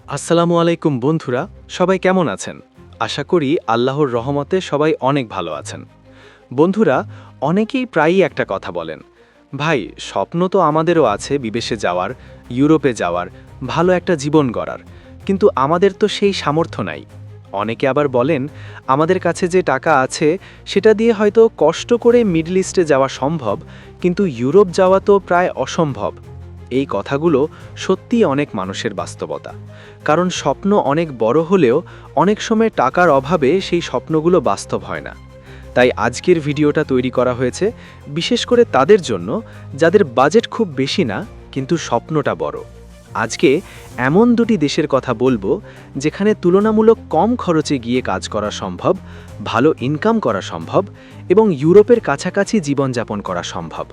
আসসালামু আলাইকুম বন্ধুরা, সবাই কেমন আছেন? আশা করি আল্লাহর রহমতে সবাই অনেক ভালো আছেন। বন্ধুরা, অনেকেই প্রায়ই একটা কথা বলেন, ভাই স্বপ্ন তো আমাদেরও আছে বিদেশে যাওয়ার, ইউরোপে যাওয়ার, ভালো একটা জীবন গড়ার, কিন্তু আমাদের তো সেই সামর্থ্য নাই। অনেকে আবার বলেন, আমাদের কাছে যে টাকা আছে সেটা দিয়ে হয়তো কষ্ট করে মিডল ইস্টে যাওয়া সম্ভব, কিন্তু ইউরোপ যাওয়া তো প্রায় অসম্ভব। এই কথাগুলো সত্যিই অনেক মানুষের বাস্তবতা, কারণ স্বপ্ন অনেক বড় হলেও অনেক সময় টাকার অভাবে সেই স্বপ্নগুলো বাস্তব হয় না। তাই আজকের ভিডিওটা তৈরি করা হয়েছে বিশেষ করে তাদের জন্য যাদের বাজেট খুব বেশি না, কিন্তু স্বপ্নটা বড়। আজকে এমন দুটি দেশের কথা বলবো যেখানে তুলনামূলক কম খরচে গিয়ে কাজ করা সম্ভব, ভালো ইনকাম করা সম্ভব এবং ইউরোপের কাছাকাছি জীবনযাপন করা সম্ভব।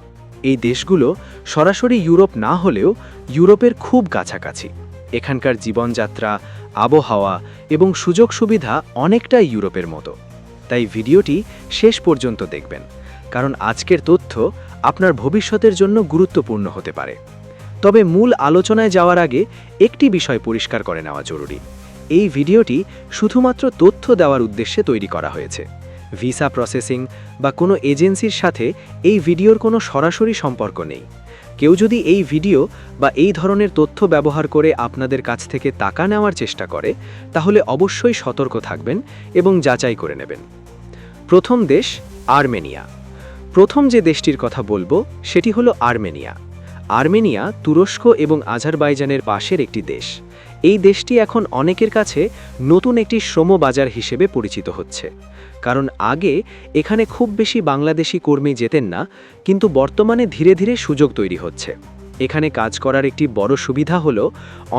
এই দেশগুলো সরাসরি ইউরোপ না হলেও ইউরোপের খুব কাছাকাছি। এখানকার জীবনযাত্রা, আবহাওয়া এবং সুযোগ সুবিধা অনেকটাই ইউরোপের মতো। তাই ভিডিওটি শেষ পর্যন্ত দেখবেন, কারণ আজকের তথ্য আপনার ভবিষ্যতের জন্য গুরুত্বপূর্ণ হতে পারে। তবে মূল আলোচনায় যাওয়ার আগে একটি বিষয় পরিষ্কার করে নেওয়া জরুরি। এই ভিডিওটি শুধুমাত্র তথ্য দেওয়ার উদ্দেশ্যে তৈরি করা হয়েছে। ভিসা প্রসেসিং বা কোনো এজেন্সির সাথে এই ভিডিওর কোনো সরাসরি সম্পর্ক নেই। কেউ যদি এই ভিডিও বা এই ধরনের তথ্য ব্যবহার করে আপনাদের কাছ থেকে টাকা নেওয়ার চেষ্টা করে, তাহলে অবশ্যই সতর্ক থাকবেন এবং যাচাই করে নেবেন। প্রথম দেশ আর্মেনিয়া। প্রথম যে দেশটির কথা বলবো সেটি হলো আর্মেনিয়া। আর্মেনিয়া তুরস্ক এবং আজারবাইজানের পাশের একটি দেশ। এই দেশটি এখন অনেকের কাছে নতুন একটি শ্রম বাজার হিসেবে পরিচিত হচ্ছে, কারণ আগে এখানে খুব বেশি বাংলাদেশি কর্মী যেতেন না, কিন্তু বর্তমানে ধীরে ধীরে সুযোগ তৈরি হচ্ছে। এখানে কাজ করার একটি বড় সুবিধা হলো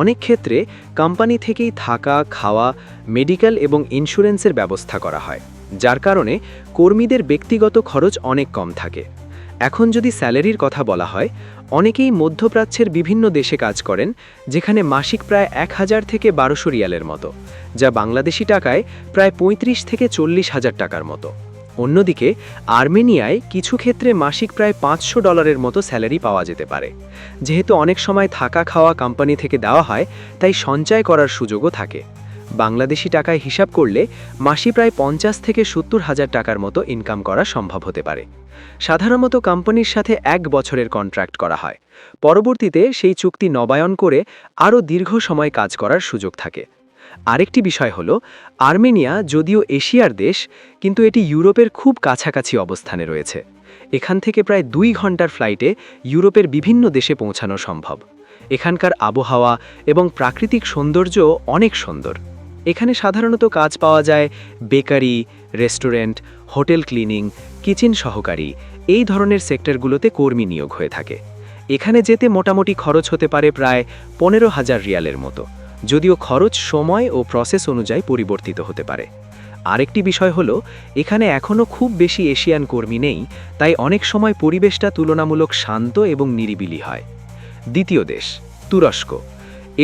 অনেক ক্ষেত্রে কোম্পানি থেকেই থাকা, খাওয়া, মেডিকেল এবং ইন্স্যুরেন্সের ব্যবস্থা করা হয়, যার কারণে কর্মীদের ব্যক্তিগত খরচ অনেক কম থাকে। এখন যদি স্যালারির কথা বলা হয়, অনেকেই মধ্যপ্রাচ্যের বিভিন্ন দেশে কাজ করেন যেখানে মাসিক প্রায় 1000 থেকে 1200 রিয়ালের মতো, যা বাংলাদেশি টাকায় প্রায় 35 থেকে 40,000 টাকার মতো। অন্যদিকে আর্মেনিয়ায় কিছু ক্ষেত্রে মাসিক প্রায় $500 মতো স্যালারি পাওয়া যেতে পারে। যেহেতু অনেক সময় থাকা খাওয়া কোম্পানি থেকে দেওয়া হয়, তাই সঞ্চয় করার সুযোগও থাকে। বাংলাদেশি টাকায় হিসাব করলে মাসে প্রায় 50 থেকে 70,000 টাকার মতো ইনকাম করা সম্ভব হতে পারে। সাধারণত কোম্পানির সাথে 1 বছরের কন্ট্রাক্ট করা হয়। পরবর্তীতে সেই চুক্তি নবায়ন করে আরও দীর্ঘ সময় কাজ করার সুযোগ থাকে। আরেকটি বিষয় হলো, আর্মেনিয়া যদিও এশিয়ার দেশ, কিন্তু এটি ইউরোপের খুব কাছাকাছি অবস্থানে রয়েছে। এখান থেকে প্রায় 2 ঘন্টার ফ্লাইটে ইউরোপের বিভিন্ন দেশে পৌঁছানো সম্ভব। এখানকার আবহাওয়া এবং প্রাকৃতিক সৌন্দর্য অনেক সুন্দর। এখানে সাধারণত কাজ পাওয়া যায় bakery, restaurant, hotel cleaning, kitchen সহকারী, এই ধরনের সেক্টরগুলোতে কর্মী নিয়োগ হয়ে থাকে। এখানে যেতে মোটামুটি খরচ হতে পারে প্রায় 15,000 রিয়ালের মতো, যদিও খরচ সময় ও প্রসেস অনুযায়ী পরিবর্তিত হতে পারে। আরেকটি বিষয় হলো, এখানে এখনও খুব বেশি এশিয়ান কর্মী নেই, তাই অনেক সময় পরিবেশটা তুলনামূলক শান্ত এবং নিরিবিলি হয়। দ্বিতীয় দেশ তুরস্ক।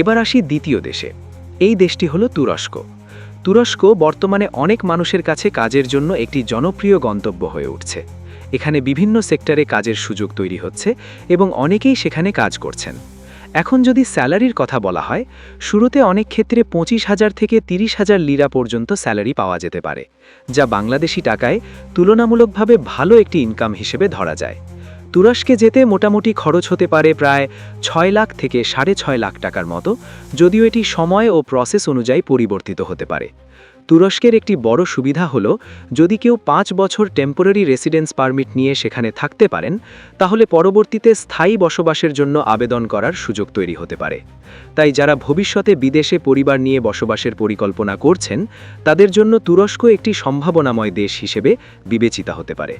এবার আসি দ্বিতীয় দেশে। এই দেশটি হলো তুরস্ক। তুরস্ক বর্তমানে অনেক মানুষের কাছে কাজের জন্য একটি জনপ্রিয় গন্তব্য হয়ে উঠছে। এখানে বিভিন্ন সেক্টরে কাজের সুযোগ তৈরি হচ্ছে এবং অনেকেই সেখানে কাজ করছেন। এখন যদি স্যালারির কথা বলা হয়, শুরুতে অনেক ক্ষেত্রে 25,000 থেকে 30,000 লিরা পর্যন্ত স্যালারি পাওয়া যেতে পারে, যা বাংলাদেশি টাকায় তুলনামূলকভাবে ভালো একটি ইনকাম হিসেবে ধরা যায়। তুরস্কে যেতে মোটামুটি খরচ হতে পারে প্রায় 6 লাখ থেকে 6.5 লাখ টাকার মতো, যদিও এটি সময় ও প্রসেস অনুযায়ী পরিবর্তিত হতে পারে। তুরস্কের একটি বড় সুবিধা হলো, যদি কেউ 5 বছর টেম্পোরারি রেসিডেন্স পারমিট নিয়ে সেখানে থাকতে পারেন, তাহলে পরবর্তীতে স্থায়ী বসবাসের জন্য আবেদন করার সুযোগ তৈরি হতে পারে। তাই যারা ভবিষ্যতে বিদেশে পরিবার নিয়ে বসবাসের পরিকল্পনা করছেন, তাদের জন্য তুরস্ক একটি সম্ভাবনাময় দেশ হিসেবে বিবেচিত হতে পারে।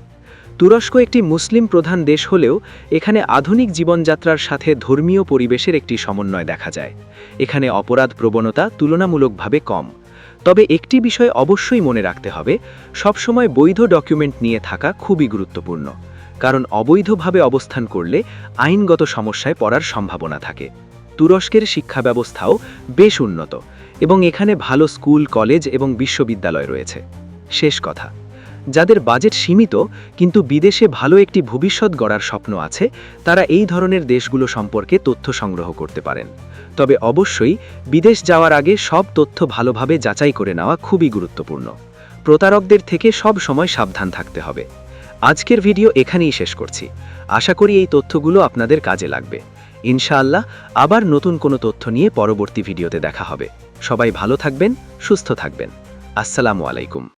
তুরস্ক একটি মুসলিম প্রধান দেশ হলেও এখানে আধুনিক জীবনযাত্রার সাথে ধর্মীয় পরিবেশের একটি সমন্বয় দেখা যায়। এখানে অপরাধ প্রবণতা তুলনামূলকভাবে কম। তবে একটি বিষয় অবশ্যই মনে রাখতে হবে, সবসময় বৈধ ডকুমেন্ট নিয়ে থাকা খুবই গুরুত্বপূর্ণ, কারণ অবৈধভাবে অবস্থান করলে আইনগত সমস্যায় পড়ার সম্ভাবনা থাকে। তুরস্কের শিক্ষা ব্যবস্থাও বেশ উন্নত এবং এখানে ভালো স্কুল, কলেজ এবং বিশ্ববিদ্যালয় রয়েছে। শেষ কথা, যাদের বাজেট সীমিত কিন্তু বিদেশে ভালো একটি ভবিষ্যৎ গড়ার স্বপ্ন আছে, তারা এই ধরনের দেশগুলো সম্পর্কে তথ্য সংগ্রহ করতে পারেন। তবে অবশ্যই বিদেশ যাওয়ার আগে সব তথ্য ভালোভাবে যাচাই করে নেওয়া খুবই গুরুত্বপূর্ণ। প্রতারকদের থেকে সব সময় সাবধান থাকতে হবে। আজকের ভিডিও এখানেই শেষ করছি। আশা করি এই তথ্যগুলো আপনাদের কাজে লাগবে। ইনশাআল্লাহ আবার নতুন কোনো তথ্য নিয়ে পরবর্তী ভিডিওতে দেখা হবে। সবাই ভালো থাকবেন, সুস্থ থাকবেন। আসসালামু আলাইকুম।